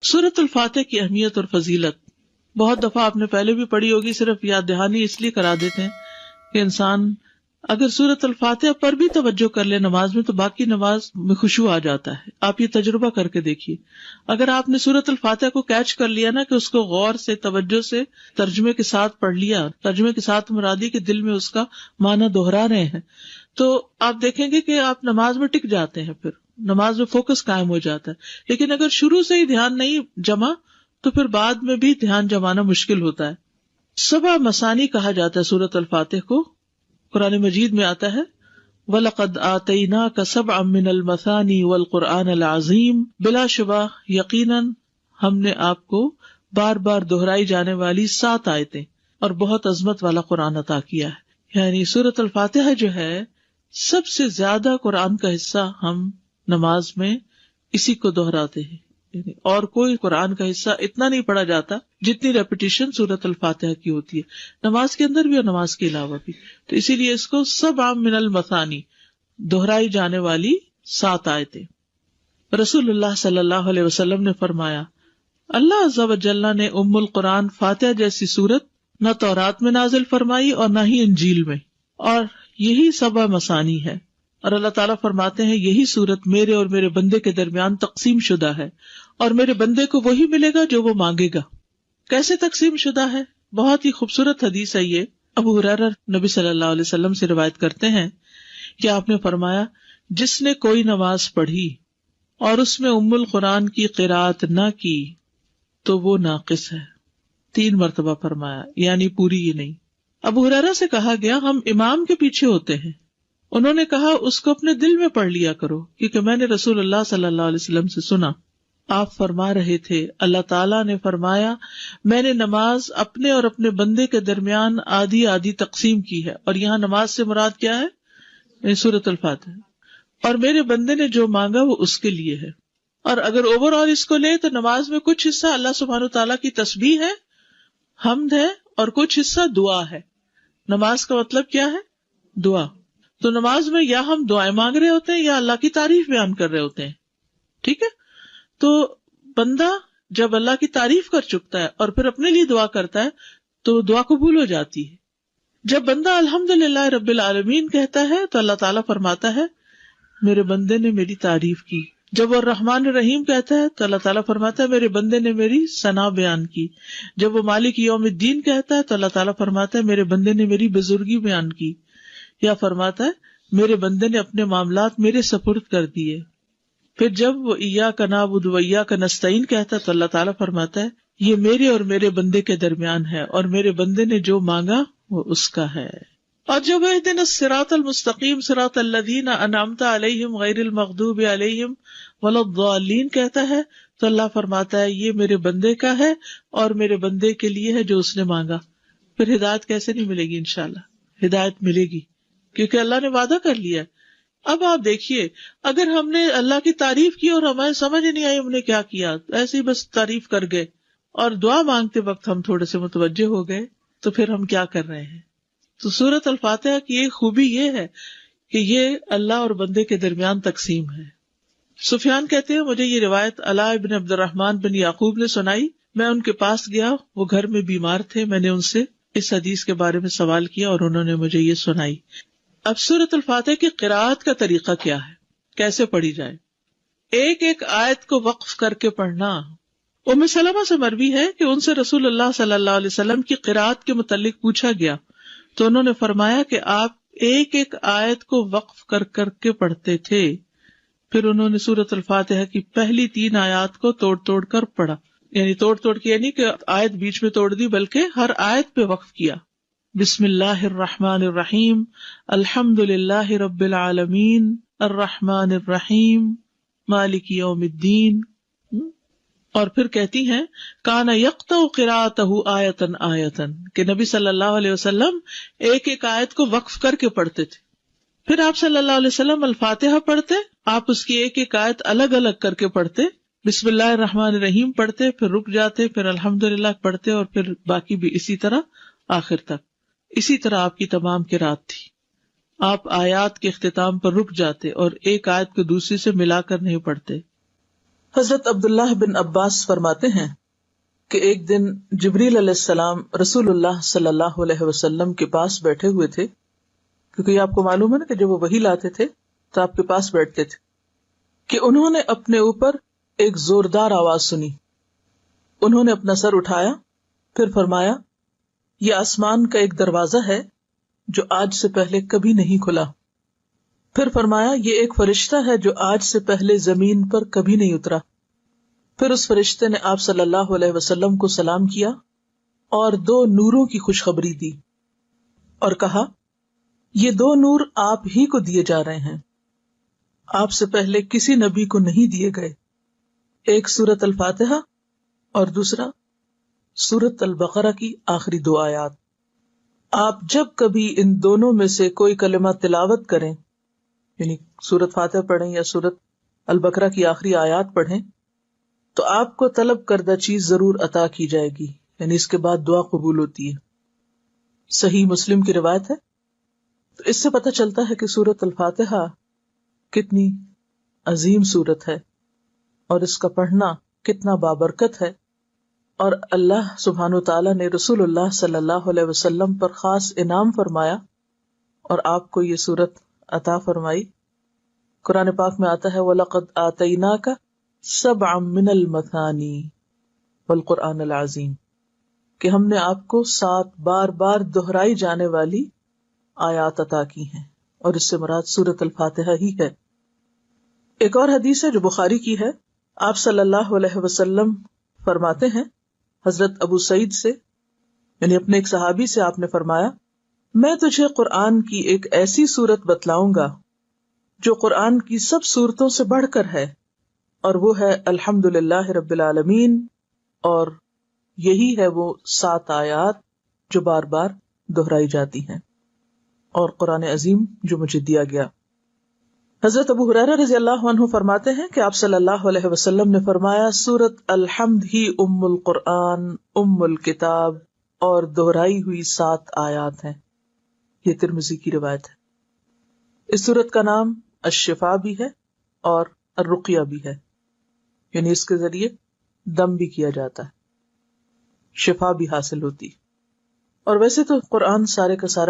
سورۃ الفاتح کی اہمیت اور فضیلت بہت دفعہ آپ نے پہلے بھی پڑھی ہوگی، صرف یاد دہانی اس لیے کرا دیتے ہیں کہ انسان اگر سورۃ الفاتحہ پر بھی توجہ کر لے نماز میں تو باقی نماز میں خشوع آ جاتا ہے. آپ یہ تجربہ کر کے دیکھیے، اگر آپ نے سورۃ الفاتحہ کو کیچ کر لیا نا، کہ اس کو غور سے توجہ سے ترجمے کے ساتھ پڑھ لیا، ترجمے کے ساتھ مرادی کے دل میں اس کا معنی دہرا رہے ہیں، تو آپ دیکھیں گے کہ آپ نماز میں ٹک جاتے ہیں، پھر نماز میں فوکس قائم ہو جاتا ہے. لیکن اگر شروع سے ہی دھیان نہیں جمع تو پھر بعد میں بھی دھیان جمانا مشکل ہوتا ہے. 7 مثانی کہا جاتا ہے سورۃ الفاتح کو. قرآن مجید میں آتا ہے وَلَقَدْ آتَيْنَاكَ سَبْعًا مِّنَ الْمَثَانِي وَالْقُرْآنَ الْعَظِيمِ، بلا شبہ یقیناً ہم نے آپ کو بار بار دہرائی جانے والی 7 آیتیں اور بہت عظمت والا قرآن عطا کیا ہے. یعنی سورۃ الفاتحہ جو ہے سب سے زیادہ قرآن کا حصہ ہم نماز میں اسی کو دہراتے ہیں. یعنی اور کوئی قرآن کا حصہ اتنا نہیں پڑھا جاتا جتنی ریپیٹیشن سورۃ الفاتحہ کی ہوتی ہے، نماز کے اندر بھی اور نماز کے علاوہ بھی. تو اسی لیے اس کو 7 من المثانی، دہرائی جانے والی 7 آیتیں. رسول اللہ صلی اللہ علیہ وسلم نے فرمایا اللہ عز و جل نے ام القرآن فاتحہ جیسی سورت نہ تورات میں نازل فرمائی اور نہ ہی انجیل میں، اور یہی 7 مثانی ہے. اور اللہ تعالیٰ فرماتے ہیں یہی سورت میرے اور میرے بندے کے درمیان تقسیم شدہ ہے، اور میرے بندے کو وہی ملے گا جو وہ مانگے گا. کیسے تقسیم شدہ ہے؟ بہت ہی خوبصورت حدیث ہے یہ. ابو ہریرہ نبی صلی اللہ علیہ وسلم سے روایت کرتے ہیں کہ آپ نے فرمایا جس نے کوئی نماز پڑھی اور اس میں ام القرآن کی قرات نہ کی تو وہ ناقص ہے. 3 مرتبہ فرمایا، یعنی پوری ہی نہیں. ابو ہریرہ سے کہا گیا ہم امام کے پیچھے ہوتے ہیں. انہوں نے کہا اس کو اپنے دل میں پڑھ لیا کرو، کیونکہ میں نے رسول اللہ صلی اللہ علیہ وسلم سے سنا آپ فرما رہے تھے اللہ تعالیٰ نے فرمایا میں نے نماز اپنے اور اپنے بندے کے درمیان آدھی آدھی تقسیم کی ہے. اور یہاں نماز سے مراد کیا ہے؟ سورۃ الفاتحہ. اور میرے بندے نے جو مانگا وہ اس کے لیے ہے. اور اگر اوور آل اس کو لے تو نماز میں کچھ حصہ اللہ سبحانہ تعالیٰ کی تسبیح ہے، حمد ہے، اور کچھ حصہ دعا ہے. نماز کا مطلب کیا ہے؟ دعا. تو نماز میں یا ہم دعائیں مانگ رہے ہوتے ہیں یا اللہ کی تعریف بیان کر رہے ہوتے ہیں. ٹھیک ہے، تو بندہ جب اللہ کی تعریف کر چکتا ہے اور پھر اپنے لیے دعا کرتا ہے تو دعا قبول ہو جاتی ہے. جب بندہ الحمدللہ رب العالمین کہتا ہے تو اللہ تعالیٰ فرماتا ہے میرے بندے نے میری تعریف کی. جب وہ الرحمن الرحیم کہتا ہے تو اللہ تعالیٰ فرماتا ہے میرے بندے نے میری ثنا بیان کی. جب وہ مالک یوم الدین کہتا ہے تو اللہ تعالیٰ فرماتا ہے میرے بندے نے میری بزرگی بیان کی. یا فرماتا ہے میرے بندے نے اپنے معاملات میرے سپرد کر دیے. پھر جب وہ ایاک نعبد و ایاک نستعین کہتا ہے تو اللہ تعالیٰ فرماتا ہے یہ میرے اور میرے بندے کے درمیان ہے اور میرے بندے نے جو مانگا وہ اس کا ہے. اور جب اہدنا الصراط المستقیم صراط الذین انعمت علیہم غیر المغضوب علیہم ولا الضالین کہتا ہے تو اللہ فرماتا ہے یہ میرے بندے کا ہے اور میرے بندے کے لیے ہے جو اس نے مانگا. پھر ہدایت کیسے نہیں ملے گی؟ انشاءاللہ ہدایت ملے گی کیونکہ اللہ نے وعدہ کر لیا. اب آپ دیکھیے اگر ہم نے اللہ کی تعریف کی اور ہمیں سمجھ نہیں آئی ہم نے کیا کیا، ایسے ہی بس تعریف کر گئے اور دعا مانگتے وقت ہم تھوڑے سے متوجہ ہو گئے تو پھر ہم کیا کر رہے ہیں؟ تو سورۃ الفاتحہ کی ایک خوبی یہ ہے کہ یہ اللہ اور بندے کے درمیان تقسیم ہے. سفیان کہتے ہیں مجھے یہ روایت علاء ابن عبد الرحمن بن یعقوب نے سنائی. میں ان کے پاس گیا، وہ گھر میں بیمار تھے. میں نے ان سے اس حدیث کے بارے میں سوال کیا اور انہوں نے مجھے یہ سنائی. اب سورۃ الفاتحہ کی قراءت کا طریقہ کیا ہے، کیسے پڑھی جائے؟ ایک ایک آیت کو وقف کر کے پڑھنا. ام سلمہ سے مروی ہے کہ ان سے رسول اللہ صلی اللہ علیہ وسلم کی قراءت کے متعلق پوچھا گیا تو انہوں نے فرمایا کہ آپ ایک ایک آیت کو وقف کر کر کے پڑھتے تھے. پھر انہوں نے سورۃ الفاتحہ کی پہلی 3 آیات کو توڑ توڑ کر پڑھا. یعنی توڑ توڑ کے یعنی کہ آیت بیچ میں توڑ دی بلکہ ہر آیت پہ وقف کیا. بسم اللہ الرحمن الرحیم الحمد للہ رب العالمین الرحمن الرحیم مالک یوم الدین. اور پھر کہتی ہیں کان یقطع قراءتہ آیتن آیتن کہ نبی صلی اللہ علیہ وسلم ایک ایک آیت کو وقف کر کے پڑھتے تھے. پھر آپ صلی اللہ علیہ وسلم الفاتحہ پڑھتے، آپ اس کی ایک ایک آیت الگ الگ کر کے پڑھتے. بسم اللہ الرحمن الرحیم پڑھتے، پھر رک جاتے، پھر الحمدللہ پڑھتے اور پھر باقی بھی اسی طرح آخر تک. اسی طرح آپ کی تمام قرات تھی. آپ آیات کے اختتام پر رک جاتے اور ایک آیت کو دوسری سے ملا کر نہیں پڑھتے. حضرت عبداللہ بن عباس فرماتے ہیں کہ ایک دن جبریل علیہ السلام رسول اللہ صلی اللہ علیہ وسلم کے پاس بیٹھے ہوئے تھے، کیونکہ یہ آپ کو معلوم ہے نا کہ جب وہ وحی لاتے تھے تو آپ کے پاس بیٹھتے تھے، کہ انہوں نے اپنے اوپر ایک زوردار آواز سنی. انہوں نے اپنا سر اٹھایا، پھر فرمایا یہ آسمان کا ایک دروازہ ہے جو آج سے پہلے کبھی نہیں کھلا. پھر فرمایا یہ ایک فرشتہ ہے جو آج سے پہلے زمین پر کبھی نہیں اترا. پھر اس فرشتے نے آپ صلی اللہ علیہ وسلم کو سلام کیا اور 2 نوروں کی خوشخبری دی اور کہا یہ 2 نور آپ ہی کو دیے جا رہے ہیں، آپ سے پہلے کسی نبی کو نہیں دیے گئے، ایک سورۃ الفاتحہ اور دوسرا سورۃ البقرہ کی آخری 2 آیات. آپ جب کبھی ان دونوں میں سے کوئی کلمہ تلاوت کریں، یعنی سورۃ فاتحہ پڑھیں یا سورۃ البقرہ کی آخری آیات پڑھیں، تو آپ کو طلب کردہ چیز ضرور عطا کی جائے گی، یعنی اس کے بعد دعا قبول ہوتی ہے. صحیح مسلم کی روایت ہے. تو اس سے پتہ چلتا ہے کہ سورۃ الفاتحہ کتنی عظیم سورت ہے اور اس کا پڑھنا کتنا بابرکت ہے، اور اللہ سبحانہ و تعالیٰ نے رسول اللہ صلی اللہ علیہ وسلم پر خاص انعام فرمایا اور آپ کو یہ سورت عطا فرمائی. قرآن پاک میں آتا ہے وَلَقَدْ آتَيْنَاكَ سَبْعًا مِّنَ الْمَثَانِي وَالْقُرْآنِ الْعَظِيمِ، کہ ہم نے آپ کو 7 بار بار دہرائی جانے والی آیات عطا کی ہیں، اور اس سے مراد سورۃ الفاتحہ ہی ہے. ایک اور حدیث ہے جو بخاری کی ہے. آپ صلی اللہ علیہ وسلم فرماتے ہیں حضرت ابو سعید سے، یعنی اپنے ایک صحابی سے، آپ نے فرمایا میں تجھے قرآن کی ایک ایسی سورت بتلاؤں گا جو قرآن کی سب سورتوں سے بڑھ کر ہے، اور وہ ہے الحمدللہ رب العالمین، اور یہی ہے وہ 7 آیات جو بار بار دہرائی جاتی ہیں، اور قرآن عظیم جو مجھے دیا گیا. حضرت ابو ہریرہ رضی اللہ عنہ فرماتے ہیں کہ آپ صلی اللہ علیہ وسلم نے فرمایا سورت الحمد ہی ام القرآن ام الکتاب، اور دہرائی ہوئی 7 آیات ہیں. یہ ترمذی کی روایت ہے. اس سورت کا نام الشفا بھی ہے اور الرقیہ بھی ہے، یعنی اس کے ذریعے دم بھی کیا جاتا ہے، شفا بھی حاصل ہوتی. اور ویسے تو قرآن سارے کا سارا